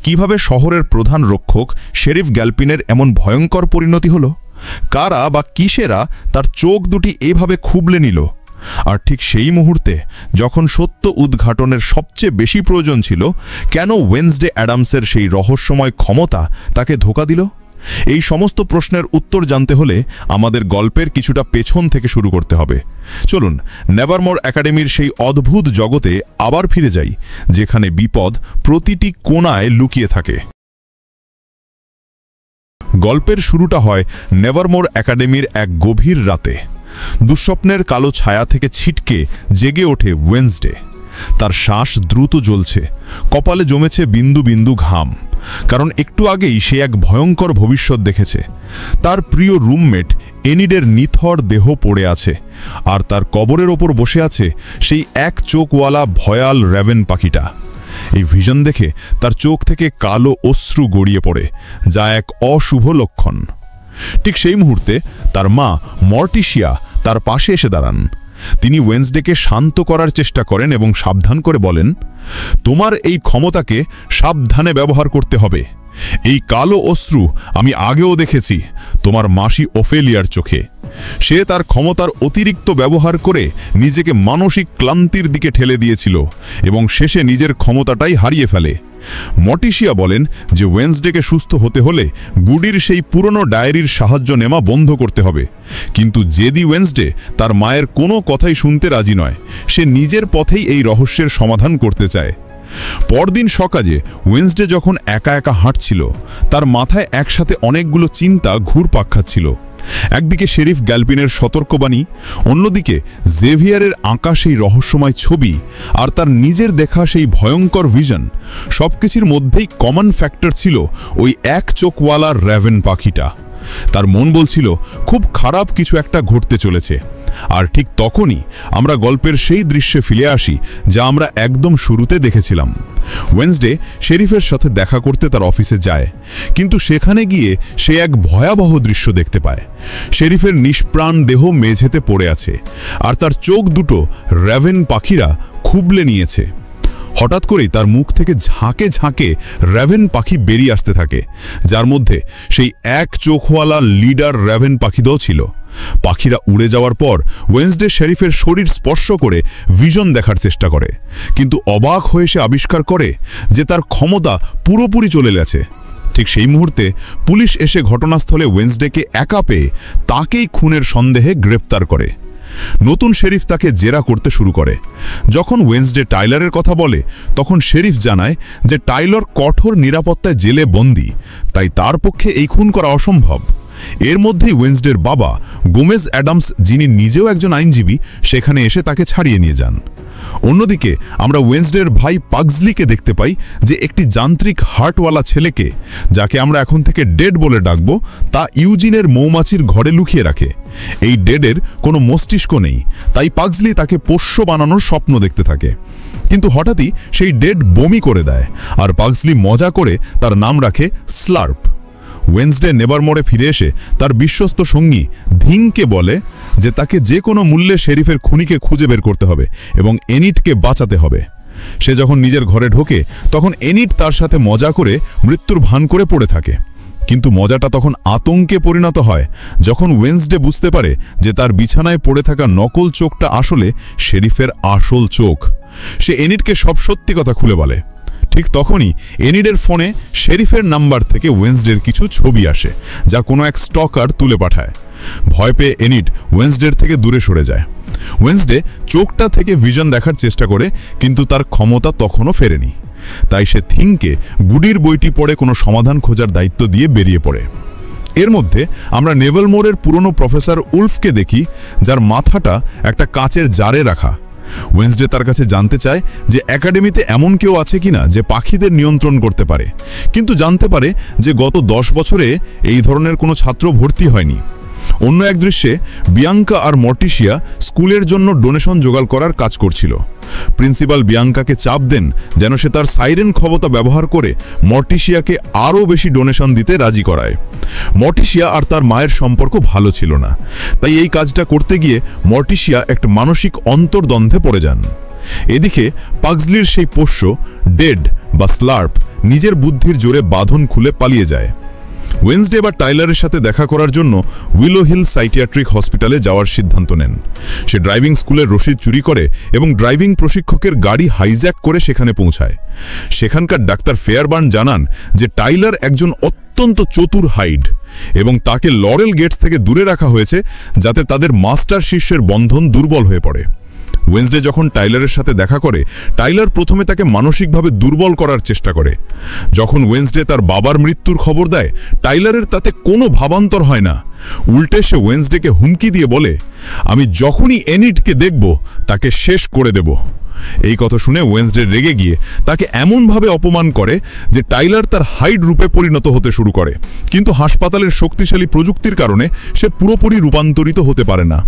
কিভাবে শহরের প্রধান রক্ষক শেরিফ গ্যালপিনের এমন ভয়ঙ্কর পরিণতি হলো, কারা বা কিসেরা তার চোখ দুটি এভাবে খুবলে নিল, আর ঠিক সেই মুহূর্তে যখন সত্য উদ্ঘাটনের সবচেয়ে বেশি প্রয়োজন ছিল, কেন ওয়েন্সডে অ্যাডামসের সেই রহস্যময় ক্ষমতা তাকে ধোঁকা দিল? এই সমস্ত প্রশ্নের উত্তর জানতে হলে আমাদের গল্পের কিছুটা পেছন থেকে শুরু করতে হবে। চলুন নেভারমোর একাডেমির সেই অদ্ভুত জগতে আবার ফিরে যাই, যেখানে বিপদ প্রতিটি কোণায় লুকিয়ে থাকে। গল্পের শুরুটা হয় নেভারমোর একাডেমির এক গভীর রাতে। দুঃস্বপ্নের কালো ছায়া থেকে ছিটকে জেগে ওঠে ওয়েন্সডে। তার শ্বাস দ্রুত জ্বলছে, কপালে জমেছে বিন্দু বিন্দু ঘাম, কারণ একটু আগেই সে এক ভয়ঙ্কর ভবিষ্যৎ দেখেছে। তার প্রিয় রুমমেট এনিডের নিথর দেহ পড়ে আছে, আর তার কবরের ওপর বসে আছে সেই এক চোখওয়ালা ভয়াল র্যাভেন পাখিটা। এই ভিশন দেখে তার চোখ থেকে কালো অশ্রু গড়িয়ে পড়ে, যা এক অশুভ লক্ষণ। ঠিক সেই মুহূর্তে তার মা মর্টিশিয়া তার পাশে এসে দাঁড়ান। তিনি ওয়েন্সডেকে শান্ত করার চেষ্টা করেন এবং সাবধান করে বলেন, তোমার এই ক্ষমতাকে সাবধানে ব্যবহার করতে হবে। এই কালো অশ্রু আমি আগেও দেখেছি তোমার মাসি ওফেলিয়ার চোখে। সে তার ক্ষমতার অতিরিক্ত ব্যবহার করে নিজেকে মানসিক ক্লান্তির দিকে ঠেলে দিয়েছিল এবং শেষে নিজের ক্ষমতাটাই হারিয়ে ফেলে। মর্টিশিয়া বলেন যে ওয়েন্সডেকে সুস্থ হতে হলে গুডির সেই পুরনো ডায়েরির সাহায্য নেওয়া বন্ধ করতে হবে। কিন্তু জেদি ওয়েন্সডে তার মায়ের কোনো কথাই শুনতে রাজি নয়। সে নিজের পথেই এই রহস্যের সমাধান করতে চায়। পরদিন সকালে ওয়েন্সডে যখন একা একা হাঁটছিল, তার মাথায় একসাথে অনেকগুলো চিন্তা ঘুরপাক খাচ্ছিল। একদিকে শেরিফ গ্যালপিনের সতর্কবাণী, অন্যদিকে জেভিয়ারের আঁকা সেই রহস্যময় ছবি, আর তার নিজের দেখা সেই ভয়ঙ্কর ভিশন। সবকিছুর মধ্যেই কমন ফ্যাক্টর ছিল ওই এক চোখওয়ালা র্যাভেন পাখিটা। তার মন বলছিল খুব খারাপ কিছু একটা ঘটতে চলেছে। আর ঠিক তখনই আমরা গল্পের সেই দৃশ্যে ফিরে আসি যা আমরা একদম শুরুতে দেখেছিলাম। ওয়েন্সডে শেরিফের সাথে দেখা করতে তার অফিসে যায়, কিন্তু সেখানে গিয়ে সে এক ভয়াবহ দৃশ্য দেখতে পায়। শেরিফের নিষ্প্রাণ দেহ মেঝেতে পড়ে আছে, আর তার চোখ দুটো র্যাভেন পাখিরা খুবলে নিয়েছে। হঠাৎ করেই তার মুখ থেকে ঝাঁকে ঝাঁকে র্যাভেন পাখি বেরিয়ে আসতে থাকে, যার মধ্যে সেই এক চোখওয়ালা লিডার র্যাভেন পাখিটাও ছিল। পাখিরা উড়ে যাওয়ার পর ওয়েন্সডে শেরিফের শরীর স্পর্শ করে ভিশন দেখার চেষ্টা করে, কিন্তু অবাক হয়ে সে আবিষ্কার করে যে তার ক্ষমতা পুরোপুরি চলে গেছে। ঠিক সেই মুহূর্তে পুলিশ এসে ঘটনাস্থলে ওয়েন্সডেকে একা পেয়ে তাকেই খুনের সন্দেহে গ্রেপ্তার করে। নতুন শেরিফ তাকে জেরা করতে শুরু করে। যখন ওয়েন্সডে টাইলারের কথা বলে, তখন শেরিফ জানায় যে টাইলর কঠোর নিরাপত্তায় জেলে বন্দী, তাই তার পক্ষে এই খুন করা অসম্ভব। এর মধ্যেই ওয়েন্সডের বাবা গোমেজ অ্যাডামস, যিনি নিজেও একজন আইনজীবী, সেখানে এসে তাকে ছাড়িয়ে নিয়ে যান। অন্যদিকে আমরা ওয়েন্সডের ভাই পাগজলিকে দেখতে পাই, যে একটি যান্ত্রিক হার্টওয়ালা ছেলেকে, যাকে আমরা এখন থেকে ডেড বলে ডাকব, তা ইউজিনের মৌমাছির ঘরে লুকিয়ে রাখে। এই ডেডের কোনো মস্তিষ্ক নেই, তাই পাগজলি তাকে পোষ্য বানানোর স্বপ্ন দেখতে থাকে। কিন্তু হঠাৎই সেই ডেড বমি করে দেয়, আর পাগজলি মজা করে তার নাম রাখে স্লার্প। ওয়েন্সডে নেভারমোরে ফিরে এসে তার বিশ্বস্ত সঙ্গী ধিংকে বলে যে তাকে যে কোনো মূল্যে শেরিফের খুনিকে খুঁজে বের করতে হবে এবং এনিটকে বাঁচাতে হবে। সে যখন নিজের ঘরে ঢোকে, তখন এনিট তার সাথে মজা করে মৃত্যুর ভান করে পড়ে থাকে। কিন্তু মজাটা তখন আতঙ্কে পরিণত হয় যখন ওয়েন্সডে বুঝতে পারে যে তার বিছানায় পড়ে থাকা নকল চোখটা আসলে শেরিফের আসল চোখ। সে এনিটকে সব সত্যি কথা খুলে বলে। ঠিক তখনই এনিডের ফোনে শেরিফের নাম্বার থেকে ওয়েন্সডের কিছু ছবি আসে, যা কোনো এক স্টকার তুলে পাঠায়। ভয় পেয়ে এনিড ওয়েন্সডের থেকে দূরে সরে যায়। ওয়েন্সডে চোখটা থেকে ভিশন দেখার চেষ্টা করে, কিন্তু তার ক্ষমতা তখনও ফেরেনি। তাই সে থিংকে গুডির বইটি পড়ে কোনো সমাধান খোঁজার দায়িত্ব দিয়ে বেরিয়ে পড়ে। এর মধ্যে আমরা নেভারমোরের পুরনো প্রফেসর উলফকে দেখি, যার মাথাটা একটা কাচের জারে রাখা। ওয়েন্সডে তার কাছে জানতে চায় যে একাডেমিতে এমন কেউ আছে কিনা যে পাখিদের নিয়ন্ত্রণ করতে পারে, কিন্তু জানতে পারে যে গত 10 বছরে এই ধরনের কোনো ছাত্র ভর্তি হয়নি। অন্য এক দৃশ্যে বিয়াঙ্কা আর মর্টিশিয়া স্কুলের জন্য ডোনেশন জোগাড় করার কাজ করছিল। প্রিন্সিপাল বিয়াঙ্কাকে চাপ দেন যেন সে তার সাইরেন ক্ষমতা ব্যবহার করে মর্টিশিয়াকে আরও বেশি ডোনেশন দিতে রাজি করায়। মর্টিশিয়া আর তার মায়ের সম্পর্ক ভালো ছিল না, তাই এই কাজটা করতে গিয়ে মর্টিশিয়া একটা মানসিক অন্তর্দ্বন্দ্বে পড়ে যান। এদিকে পাগজলির সেই পোষ্য ডেড বা স্লার্প নিজের বুদ্ধির জোরে বাঁধন খুলে পালিয়ে যায়। ওয়েন্সডে বা টাইলারের সাথে দেখা করার জন্য উইলো হিল সাইকিয়াট্রিক হসপিটালে যাওয়ার সিদ্ধান্ত নেন। সে ড্রাইভিং স্কুলের রসিদ চুরি করে এবং ড্রাইভিং প্রশিক্ষকের গাড়ি হাইজ্যাক করে সেখানে পৌঁছায়। সেখানকার ডাক্তার ফেয়ারবার্ন জানান যে টাইলার একজন অত্যন্ত চতুর হাইড এবং তাকে লরেল গেটস থেকে দূরে রাখা হয়েছে যাতে তাদের মাস্টার শিষ্যের বন্ধন দুর্বল হয়ে পড়ে। ওয়েন্সডে যখন টাইলারের সাথে দেখা করে, টাইলার প্রথমে তাকে মানসিকভাবে দুর্বল করার চেষ্টা করে। যখন ওয়েন্সডে তার বাবার মৃত্যুর খবর দেয়, টাইলারের তাতে কোনো ভাবান্তর হয় না। উল্টে সে ওয়েন্সডেকে হুমকি দিয়ে বলে, আমি যখনই এনিডকে দেখব তাকে শেষ করে দেব। এই কথা শুনে ওয়েন্সডে রেগে গিয়ে তাকে এমনভাবে অপমান করে যে টাইলার তার হাইড রূপে পরিণত হতে শুরু করে, কিন্তু হাসপাতালের শক্তিশালী প্রযুক্তির কারণে সে পুরোপুরি রূপান্তরিত হতে পারে না।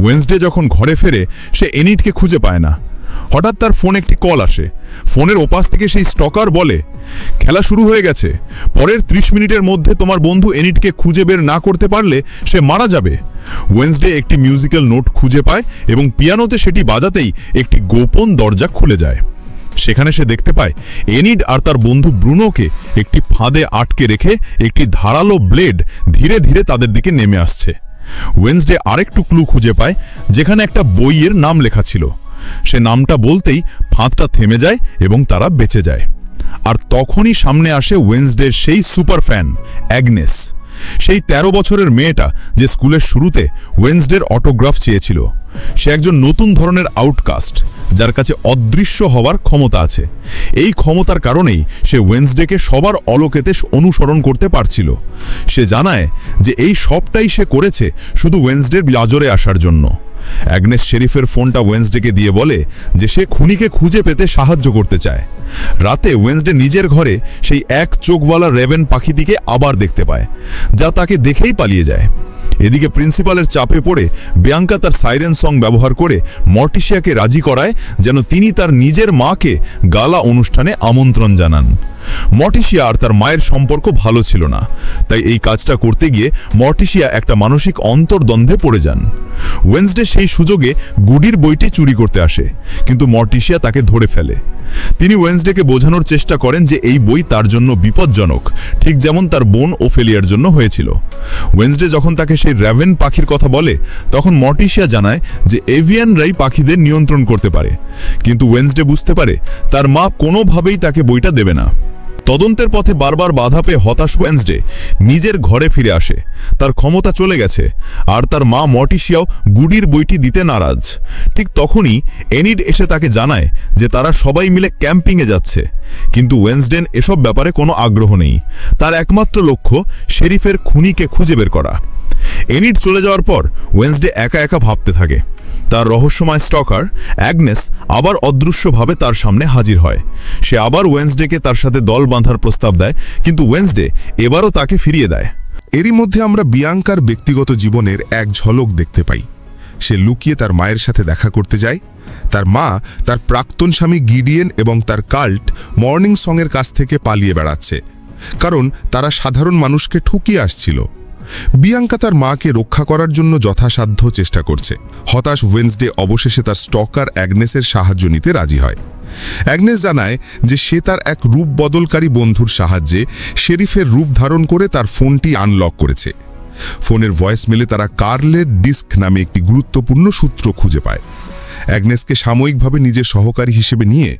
ওয়েন্সডে যখন ঘরে ফেরে, সে এনিডকে খুঁজে পায় না। হঠাৎ তার ফোনে একটি কল আসে। ফোনের ওপাশ থেকে সেই স্টকার বলে, খেলা শুরু হয়ে গেছে, পরের 30 মিনিটের মধ্যে তোমার বন্ধু এনিডকে খুঁজে বের না করতে পারলে সে মারা যাবে। ওয়েন্সডে একটি মিউজিক্যাল নোট খুঁজে পায় এবং পিয়ানোতে সেটি বাজাতেই একটি গোপন দরজা খুলে যায়। সেখানে সে দেখতে পায় এনিড আর তার বন্ধু ব্রুনোকে একটি ফাঁদে আটকে রেখে একটি ধারালো ব্লেড ধীরে ধীরে তাদের দিকে নেমে আসছে। ওয়েন্সডে আরেকটু ক্লু খুঁজে পায়, যেখানে একটা বইয়ের নাম লেখা ছিল। সে নামটা বলতেই ফাঁদটা থেমে যায় এবং তারা বেঁচে যায়। আর তখনই সামনে আসে ওয়েন্সডের সেই সুপার ফ্যান অ্যাগনেস, সেই 13 বছরের মেয়েটা যে স্কুলের শুরুতে ওয়েন্সডের অটোগ্রাফ চেয়েছিল। সে একজন নতুন ধরনের আউটকাস্ট, যার কাছে অদৃশ্য হওয়ার ক্ষমতা আছে। এই ক্ষমতার কারণেই সে ওয়েন্সডেকে সবার অলোকেতে অনুসরণ করতে পারছিল। সে জানায় যে এই সবটাই সে করেছে শুধু ওয়েন্সডের বাজরে আসার জন্য। অ্যাগনেস শেরিফের ফোনটা ওয়েন্সডেকে দিয়ে বলে যে সে খুনিকে খুঁজে পেতে সাহায্য করতে চায়। রাতে ওয়েন্সডে নিজের ঘরে সেই এক চোখওয়ালা রেভেন পাখিটিকে আবার দেখতে পায়, যা তাকে দেখেই পালিয়ে যায়। এদিকে প্রিন্সিপালের চাপে পড়ে বিয়াঙ্কা তার সাইরেন সং ব্যবহার করে মর্টিসিয়াকে রাজি করায় যেন তিনি তার নিজের মাকে গালা অনুষ্ঠানে আমন্ত্রণ জানান। মর্টিসিয়া আর তার মায়ের সম্পর্ক ভালো ছিল না, তাই এই কাজটা করতে গিয়ে মর্টিসিয়া একটা মানসিক অন্তর্দ্বন্দ্বে পড়ে যান। ওয়েন্সডে সেই সুযোগে গুডির বইটি চুরি করতে আসে, কিন্তু মর্টিসিয়া তাকে ধরে ফেলে। তিনি ওয়েন্সডেকে বোঝানোর চেষ্টা করেন যে এই বই তার জন্য বিপজ্জনক, ঠিক যেমন তার বোন ওফেলিয়ার জন্য হয়েছিল। ওয়েন্সডে যখন তাকে সেই রেভেন পাখির কথা বলে, তখন মর্টিসিয়া জানায় যে এভিয়ানরাই পাখিদের নিয়ন্ত্রণ করতে পারে, কিন্তু ওয়েন্সডে বুঝতে পারে তার মা কোনোভাবেই তাকে বইটা দেবে না। তদন্তের পথে বারবার বাধা পেয়ে হতাশ ওয়েন্সডে নিজের ঘরে ফিরে আসে। তার ক্ষমতা চলে গেছে, আর তার মা মর্টিসিয়াও গুডির বইটি দিতে নারাজ। ঠিক তখনই এনিড এসে তাকে জানায় যে তারা সবাই মিলে ক্যাম্পিংয়ে যাচ্ছে, কিন্তু ওয়েন্সডেন এসব ব্যাপারে কোনো আগ্রহ নেই। তার একমাত্র লক্ষ্য শেরিফের খুনিকে খুঁজে বের করা। এনিড চলে যাওয়ার পর ওয়েন্সডে একা একা ভাবতে থাকে। তার রহস্যময় স্টকার অ্যাগনেস আবার অদৃশ্যভাবে তার সামনে হাজির হয়। সে আবার ওয়েন্সডেকে তার সাথে দল বাঁধার প্রস্তাব দেয়, কিন্তু ওয়েন্সডে এবারও তাকে ফিরিয়ে দেয়। এরই মধ্যে আমরা বিয়াঙ্কার ব্যক্তিগত জীবনের এক ঝলক দেখতে পাই। সে লুকিয়ে তার মায়ের সাথে দেখা করতে যায়। তার মা তার প্রাক্তন স্বামী গিডিয়েন এবং তার কাল্ট মর্নিং সঙের কাছ থেকে পালিয়ে বেড়াচ্ছে, কারণ তারা সাধারণ মানুষকে ঠুকিয়ে আসছিল। বিয়াঙ্কা তার মাকে রক্ষা করার জন্য যথাসাধ্য চেষ্টা করছে। হতাশ ওয়েন্সডে অবশেষে তার স্টকার অ্যাগনেসের সাহায্য নিতে রাজি হয়। অ্যাগনেস জানায় যে সে তার এক রূপ বদলকারী বন্ধুর সাহায্যে শেরিফের রূপ ধারণ করে তার ফোনটি আনলক করেছে। ফোনের ভয়েস মেলে তারা কার্লের ডিস্ক নামে একটি গুরুত্বপূর্ণ সূত্র খুঁজে পায়। অ্যাগনেসকে সাময়িকভাবে নিজের সহকারী হিসেবে নিয়ে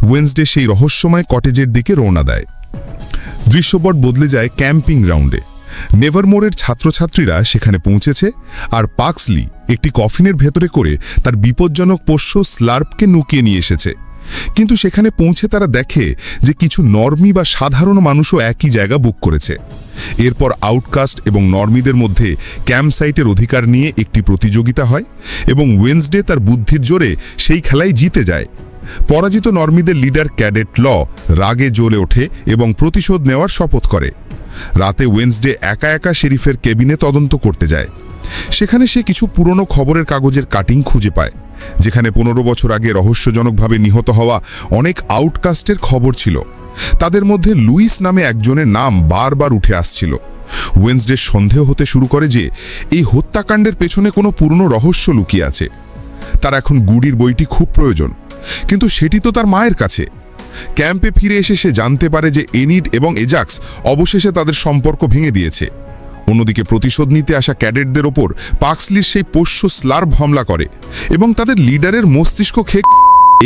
ওয়েন্সডে সেই রহস্যময় কটেজের দিকে রওনা দেয়। দৃশ্যপট বদলে যায় ক্যাম্পিং গ্রাউন্ডে। নেভারমোরের ছাত্রছাত্রীরা সেখানে পৌঁছেছে, আর পাক্সলি একটি কফিনের ভেতরে করে তার বিপজ্জনক পোষ্য স্লার্পকে লুকিয়ে নিয়ে এসেছে। কিন্তু সেখানে পৌঁছে তারা দেখে যে কিছু নর্মি বা সাধারণ মানুষও একই জায়গা বুক করেছে। এরপর আউটকাস্ট এবং নর্মিদের মধ্যে ক্যাম্পসাইটের অধিকার নিয়ে একটি প্রতিযোগিতা হয় এবং ওয়েন্সডে তার বুদ্ধির জোরে সেই খেলায় জিতে যায়। পরাজিত নর্মিদের লিডার ক্যাডেট ল রাগে জ্বলে ওঠে এবং প্রতিশোধ নেওয়ার শপথ করে। রাতে ওয়েন্সডে একা একা শেরিফের কেবিনে তদন্ত করতে যায়। সেখানে সে কিছু পুরনো খবরের কাগজের কাটিং খুঁজে পায়, যেখানে 15 বছর আগে রহস্যজনকভাবে নিহত হওয়া অনেক আউটকাস্টের খবর ছিল। তাদের মধ্যে লুইস নামে একজনের নাম বারবার উঠে আসছিল। ওয়েন্সডে সন্দেহ হতে শুরু করে যে এই হত্যাকাণ্ডের পেছনে কোনো পুরনো রহস্য লুকিয়ে আছে। তার এখন গুডির বইটি খুব প্রয়োজন, কিন্তু সেটি তো তার মায়ের কাছে। ক্যাম্পে ফিরে এসে সে জানতে পারে যে এনিড এবং এজাক্স অবশেষে তাদের সম্পর্ক ভেঙে দিয়েছে। অন্যদিকে প্রতিশোধ নিতে আসা ক্যাডেটদের ওপর পাক্সলির সেই পোষ্য স্লার্ভ হামলা করে এবং তাদের লিডারের মস্তিষ্ক খেয়ে।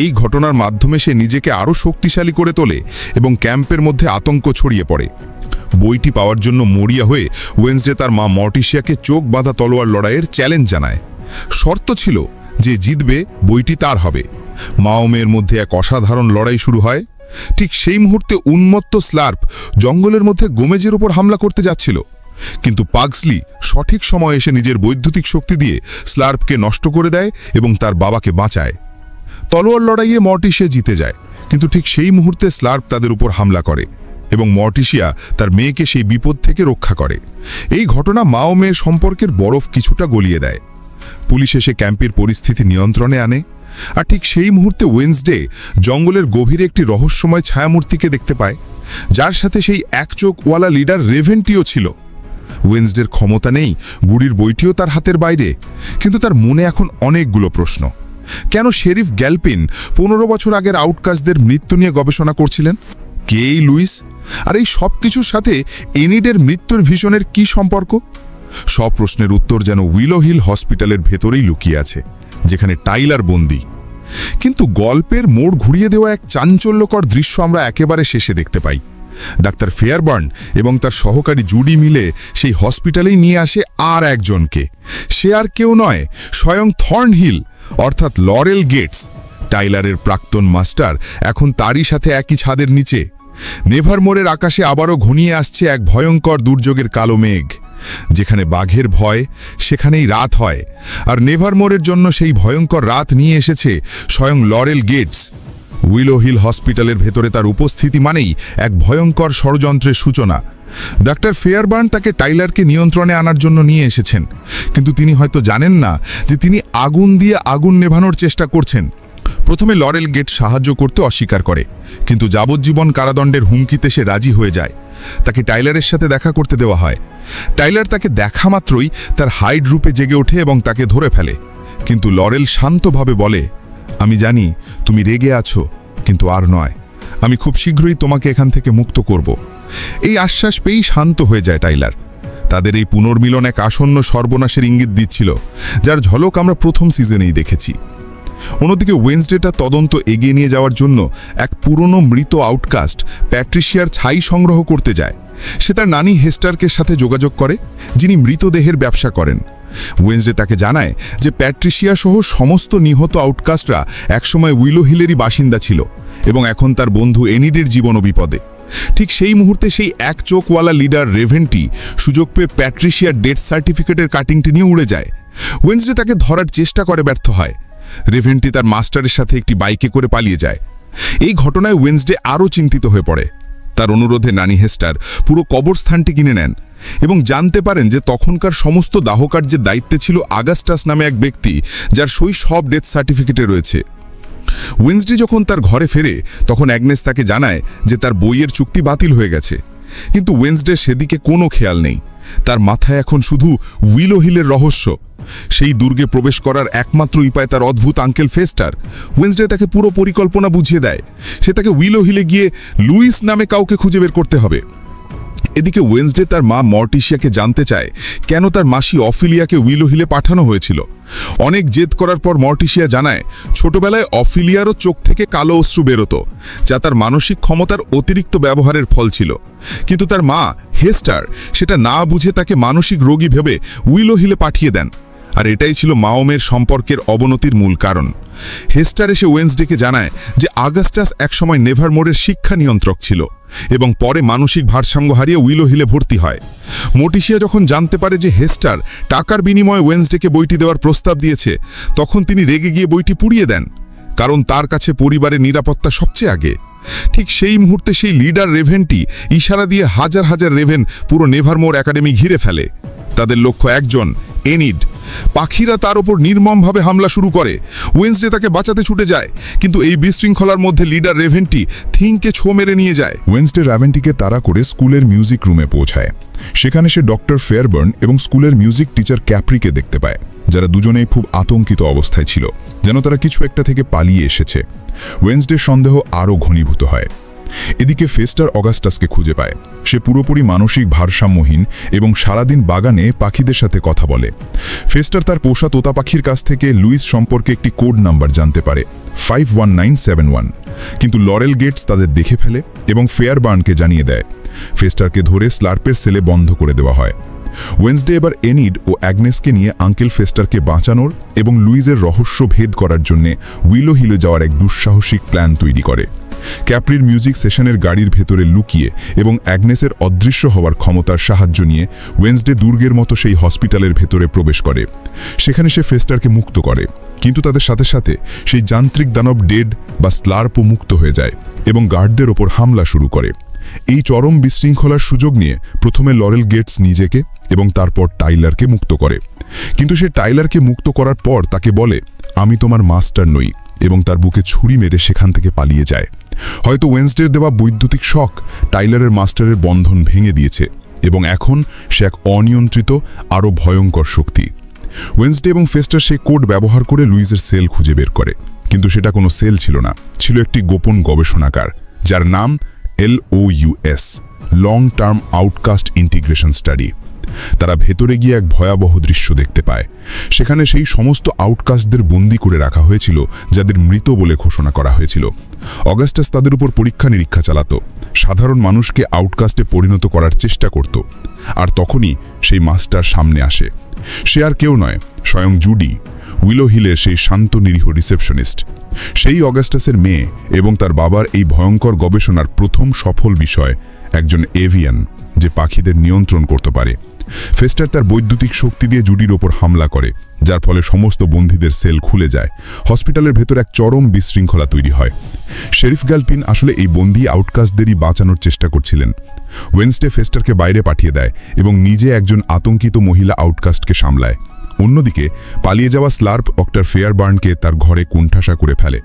এই ঘটনার মাধ্যমে সে নিজেকে আরও শক্তিশালী করে তোলে এবং ক্যাম্পের মধ্যে আতঙ্ক ছড়িয়ে পড়ে। বইটি পাওয়ার জন্য মরিয়া হয়ে ওয়েন্সডে তার মা মর্টিসিয়াকে চোখ বাঁধা তলোয়ার লড়াইয়ের চ্যালেঞ্জ জানায়। শর্ত ছিল যে জিতবে বইটি তার হবে। মা ও মেয়ের মধ্যে এক অসাধারণ লড়াই শুরু হয়। ঠিক সেই মুহূর্তে উন্মত্ত স্লার্ভ জঙ্গলের মধ্যে গোমেজের উপর হামলা করতে যাচ্ছিল, কিন্তু পাগসলি সঠিক সময়ে এসে নিজের বৈদ্যুতিক শক্তি দিয়ে স্লার্ভকে নষ্ট করে দেয় এবং তার বাবাকে বাঁচায়। তলোয়ার লড়াইয়ে মর্টিসিয়া জিতে যায়, কিন্তু ঠিক সেই মুহূর্তে স্লার্ভ তাদের উপর হামলা করে এবং মর্টিসিয়া তার মেয়েকে সেই বিপদ থেকে রক্ষা করে। এই ঘটনা মা ও মেয়ের সম্পর্কের বরফ কিছুটা গলিয়ে দেয়। পুলিশ এসে ক্যাম্পের পরিস্থিতি নিয়ন্ত্রণে আনে, আর ঠিক সেই মুহূর্তে ওয়েন্সডে জঙ্গলের গভীরে একটি রহস্যময় ছায়ামূর্তিকে দেখতে পায়, যার সাথে সেই এক চোখওয়ালা লিডার রেভেন্টিও ছিল। ওয়েন্সডের ক্ষমতা নেই, গুড়ির বইটিও তার হাতের বাইরে, কিন্তু তার মনে এখন অনেকগুলো প্রশ্ন। কেন শেরিফ গ্যালপিন 15 বছর আগের আউটকাস্টদের মৃত্যু নিয়ে গবেষণা করছিলেন? কে এই লুইস? আর এই সব কিছুর সাথে এনিডের মৃত্যুর ভিশনের কি সম্পর্ক? সব প্রশ্নের উত্তর যেন উইলো হিল হসপিটালের ভেতরেই লুকিয়ে আছে, যেখানে টাইলার বন্দী। কিন্তু গল্পের মোড় ঘুরিয়ে দেওয়া এক চাঞ্চল্যকর দৃশ্য আমরা একেবারে শেষে দেখতে পাই। ডাক্তার ফেয়ারবার্ন এবং তার সহকারী জুডি মিলে সেই হসপিটালেই নিয়ে আসে আর একজনকে। সে আর কেউ নয়, স্বয়ং থর্নহিল, অর্থাৎ লরেল গেটস। টাইলারের প্রাক্তন মাস্টার এখন তারই সাথে একই ছাদের নিচে। নেভারমোরের আকাশে আবারও ঘনিয়ে আসছে এক ভয়ঙ্কর দুর্যোগের কালো মেঘ। যেখানে বাঘের ভয়, সেখানেই রাত হয়। আর নেভারমোরের জন্য সেই ভয়ঙ্কর রাত নিয়ে এসেছে স্বয়ং লরেল গেটস। উইলো হিল হসপিটালের ভেতরে তার উপস্থিতি মানেই এক ভয়ঙ্কর ষড়যন্ত্রের সূচনা। ডাক্তার ফেয়ারবার্ন তাকে টাইলারকে নিয়ন্ত্রণে আনার জন্য নিয়ে এসেছেন, কিন্তু তিনি হয়তো জানেন না যে তিনি আগুন দিয়ে আগুন নেভানোর চেষ্টা করছেন। প্রথমে লরেল গেট সাহায্য করতে অস্বীকার করে, কিন্তু যাবজ্জীবন কারাদণ্ডের হুমকিতে সে রাজি হয়ে যায়। তাকে টাইলারের সাথে দেখা করতে দেওয়া হয়। টাইলার তাকে দেখা মাত্রই তার হাইড রূপে জেগে ওঠে এবং তাকে ধরে ফেলে, কিন্তু লরেল শান্তভাবে বলে, আমি জানি তুমি রেগে আছো, কিন্তু আর নয়, আমি খুব শীঘ্রই তোমাকে এখান থেকে মুক্ত করব। এই আশ্বাস পেয়েই শান্ত হয়ে যায় টাইলার। তাদের এই পুনর্মিলন এক আসন্ন সর্বনাশের ইঙ্গিত দিচ্ছিল, যার ঝলক আমরা প্রথম সিজনেই দেখেছি। অন্যদিকে ওয়েন্সডেটা তদন্ত এগিয়ে নিয়ে যাওয়ার জন্য এক পুরনো মৃত আউটকাস্ট প্যাট্রিশিয়ার ছাই সংগ্রহ করতে যায়। সে তার নানি হেস্টারকের সাথে যোগাযোগ করে, যিনি মৃতদেহের ব্যবসা করেন। ওয়েন্সডে তাকে জানায় যে প্যাট্রিশিয়া সহ সমস্ত নিহত আউটকাস্টরা একসময় উইলো হিলেরই বাসিন্দা ছিল এবং এখন তার বন্ধু এনিডের জীবনও বিপদে। ঠিক সেই মুহূর্তে সেই এক চোখওয়ালা লিডার রেভেন্টি সুযোগ পেয়ে প্যাট্রিশিয়ার ডেথ সার্টিফিকেটের কাটিংটি নিয়ে উড়ে যায়। ওয়েন্সডে তাকে ধরার চেষ্টা করে, ব্যর্থ হয়। রেভেন্টি তার মাস্টারের সাথে একটি বাইকে করে পালিয়ে যায়। এই ঘটনায় ওয়েন্সডে আরও চিন্তিত হয়ে পড়ে। তার অনুরোধে নানি হেস্টার পুরো কবরস্থানটি কিনে নেন এবং জানতে পারেন যে তখনকার সমস্ত দাহকার্যের দায়িত্বে ছিল আগাস্টাস নামে এক ব্যক্তি, যার সই সব ডেথ সার্টিফিকেটে রয়েছে। ওয়েন্সডে যখন তার ঘরে ফেরে, তখন অ্যাগনেস তাকে জানায় যে তার বইয়ের চুক্তি বাতিল হয়ে গেছে, কিন্তু ওয়েন্সডে সেদিকে কোনো খেয়াল নেই। তার মাথায় এখন শুধু উইলো হিলের রহস্য। সেই দুর্গে প্রবেশ করার একমাত্র উপায় তার অদ্ভুত আঙ্কেল ফেস্টার। ওয়েন্সডে তাকে পুরো পরিকল্পনা বুঝিয়ে দেয়। সে তাকে উইলো হিলে গিয়ে লুইস নামে কাউকে খুঁজে বের করতে হবে। এদিকে ওয়েন্সডে তার মা মর্টিসিয়াকে জানতে চায় কেন তার মাসি অফিলিয়াকে উইলো হিলে পাঠানো হয়েছিল। অনেক জেদ করার পর মর্টিসিয়া জানায় ছোটবেলায় অফিলিয়ারও চোখ থেকে কালো অশ্রু বেরোতো, যা তার মানসিক ক্ষমতার অতিরিক্ত ব্যবহারের ফল ছিল। কিন্তু তার মা হেস্টার সেটা না বুঝে তাকে মানসিক রোগী ভেবে উইলো হিলে পাঠিয়ে দেন, আর এটাই ছিল মাওমের সম্পর্কের অবনতির মূল কারণ। হেস্টার এসে ওয়েন্সডেকে জানায় যে আগাস্টাস একসময় নেভারমোরের শিক্ষা নিয়ন্ত্রক ছিল এবং পরে মানসিক ভারসাম্য হারিয়ে উইলো হিলে ভর্তি হয়। মর্টিসিয়া যখন জানতে পারে যে হেস্টার টাকার বিনিময়ে ওয়েন্সডেকে বইটি দেওয়ার প্রস্তাব দিয়েছে, তখন তিনি রেগে গিয়ে বইটি পুড়িয়ে দেন, কারণ তার কাছে পরিবারের নিরাপত্তা সবচেয়ে আগে। ঠিক সেই মুহূর্তে সেই লিডার রেভেন্টি ইশারা দিয়ে হাজার হাজার রেভেন পুরো নেভারমোর একাডেমি ঘিরে ফেলে। তাদের লক্ষ্য একজন, এনিড। পাখিরা তার ওপর নির্মমভাবে হামলা শুরু করে। ওয়েন্সডে তাকে বাঁচাতে ছুটে যায়, কিন্তু এই বিশৃঙ্খলার মধ্যে লিডার রেভেন্টি থিংকে ছো মেরে নিয়ে যায়। ওয়েন্সডে রেভেন্টিকে তাড়া করে স্কুলের মিউজিক রুমে পৌঁছায়। সেখানে সে ডক্টর ফেয়ারবার্ন এবং স্কুলের মিউজিক টিচার ক্যাপ্রিকে দেখতে পায়, যারা দুজনেই খুব আতঙ্কিত অবস্থায় ছিল। যেন তারা কিছু একটা থেকে পালিয়ে এসেছে। ওয়েন্সডের সন্দেহ আরও ঘনীভূত হয়। এদিকে ফেস্টার অগাস্টাসকে খুঁজে পায়। সে পুরোপুরি মানসিক ভারসাম্যহীন এবং সারাদিন বাগানে পাখিদের সাথে কথা বলে। ফেস্টার তার পোষা তোতা পাখির কাছ থেকে লুইস সম্পর্কে একটি কোড নাম্বার জানতে পারে, 51971। কিন্তু লরেল গেটস তাদের দেখে ফেলে এবং ফেয়ারবার্নকে জানিয়ে দেয়। ফেস্টারকে ধরে স্লার্পের সেলে বন্ধ করে দেওয়া হয়। ওয়েন্সডে এবার এনিড ও অ্যাগনেসকে নিয়ে আঙ্কেল ফেস্টারকে বাঁচানোর এবং লুইজের রহস্য ভেদ করার জন্য উইলো হিলে যাওয়ার এক দুঃসাহসিক প্ল্যান তৈরি করে। ক্যাপ্রির মিউজিক সেশনের গাড়ির ভেতরে লুকিয়ে এবং অ্যাগনেসের অদৃশ্য হওয়ার ক্ষমতার সাহায্য নিয়ে ওয়েন্সডে দুর্গের মতো সেই হসপিটালের ভেতরে প্রবেশ করে। সেখানে সে ফেস্টারকে মুক্ত করে, কিন্তু তাদের সাথে সাথে সেই যান্ত্রিক দানব ডেড বা স্লার্পও মুক্ত হয়ে যায় এবং গার্ডদের ওপর হামলা শুরু করে। এই চরম বিশৃঙ্খলার সুযোগ নিয়ে প্রথমে লরেল গেটস নিজেকে এবং তারপর টাইলারকে মুক্ত করে। কিন্তু সে টাইলারকে মুক্ত করার পর তাকে বলে, আমি তোমার মাস্টার নই, এবং তার বুকে ছুরি মেরে সেখান থেকে পালিয়ে যায়। হয়তো ওয়েন্সডের দেওয়া বৈদ্যুতিক শক টাইলারের মাস্টারের বন্ধন ভেঙে দিয়েছে এবং এখন সে এক অনিয়ন্ত্রিত আরও ভয়ঙ্কর শক্তি। ওয়েন্সডে এবং ফেস্টার সেই কোড ব্যবহার করে লুইজের সেল খুঁজে বের করে, কিন্তু সেটা কোনো সেল ছিল না, ছিল একটি গোপন গবেষণাগার যার নাম LOUS, long term outcast integration study. তারা ভেতরে গিয়ে এক ভয়াবহ দৃশ্য দেখতে পায়। সেখানে সেই সমস্ত আউটকাস্টদের বন্দি করে রাখা হয়েছিল যাদের মৃত বলে ঘোষণা করা হয়েছিল। অগাস্টাস তাদের উপর পরীক্ষা নিরীক্ষা চালাতো, সাধারণ মানুষকে আউটকাস্টে পরিণত করার চেষ্টা করত। আর তখনই সেই মাস্টার সামনে আসে। সে আর কেউ নয়, স্বয়ং জুডি, উইলো হিলের সেই শান্ত নিরীহ রিসেপশনিস্ট। সেই অগাস্টাসের মেয়ে এবং তার বাবার এই ভয়ঙ্কর গবেষণার প্রথম সফল বিষয় একজন এভিয়ান যে পাখিদের নিয়ন্ত্রণ করতে পারে। ফেস্টার তার বৈদ্যুতিক শক্তি দিয়ে জুডির ওপর হামলা করে, যার ফলে সমস্ত বন্দীদের সেল খুলে যায়। হসপিটালের ভেতর এক চরম বিশৃঙ্খলা তৈরি হয়। শেরিফ গ্যালপিন আসলে এই বন্দী আউটকাস্টদেরই বাঁচানোর চেষ্টা করছিলেন। ওয়েন্সডে ফেস্টারকে বাইরে পাঠিয়ে দেয় এবং নিজে একজন আতঙ্কিত মহিলা আউটকাস্টকে সামলায়। অন্যদিকে পালিয়ে যাওয়া স্লার্প ডক্টর ফেয়ারবার্নকে তার ঘরে কোণঠাসা করে ফেলে।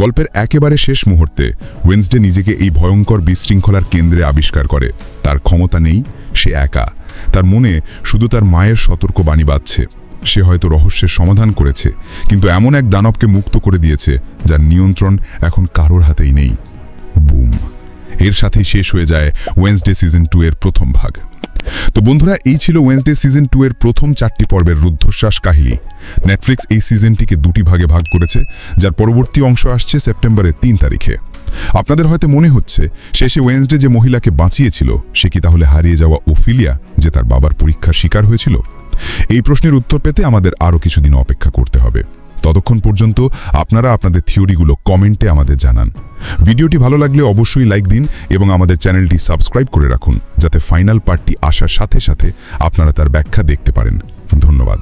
গল্পের একেবারে শেষ মুহূর্তে ওয়েন্সডে নিজেকে এই ভয়ঙ্কর বিশৃঙ্খলার কেন্দ্রে আবিষ্কার করে। তার ক্ষমতা নেই, সে একা। তার মনে শুধু তার মায়ের সতর্ক বাণী বাজছে। সে হয়তো রহস্যের সমাধান করেছে, কিন্তু এমন এক দানবকে মুক্ত করে দিয়েছে যার নিয়ন্ত্রণ এখন কারোর হাতেই নেই। বুম! এর সাথেই শেষ হয়ে যায় ওয়েন্সডে সিজন 2 এর প্রথম ভাগ। তো বন্ধুরা, এই ছিল ওয়েন্সডে সিজন 2 এর প্রথম 4টি পর্বের রুদ্ধশ্বাস কাহিনী। নেটফ্লিক্স এই সিজনটিকে 2টি ভাগে ভাগ করেছে, যার পরবর্তী অংশ আসছে সেপ্টেম্বরের 3 তারিখে। আপনাদের হয়তো মনে হচ্ছে শেষে ওয়েন্সডে যে মহিলাকে বাঁচিয়েছিল সে কি তাহলে হারিয়ে যাওয়া ওফিলিয়া, যে তার বাবার পরীক্ষার শিকার হয়েছিল? এই প্রশ্নের উত্তর পেতে আমাদের আরও কিছুদিন অপেক্ষা করতে হবে। ততক্ষণ পর্যন্ত আপনারা আপনাদের থিওরিগুলো কমেন্টে আমাদের জানান। ভিডিওটি ভালো লাগলে অবশ্যই লাইক দিন এবং আমাদের চ্যানেলটি সাবস্ক্রাইব করে রাখুন, যাতে ফাইনাল পার্টটি আসার সাথে সাথে আপনারা তার ব্যাখ্যা দেখতে পারেন। ধন্যবাদ।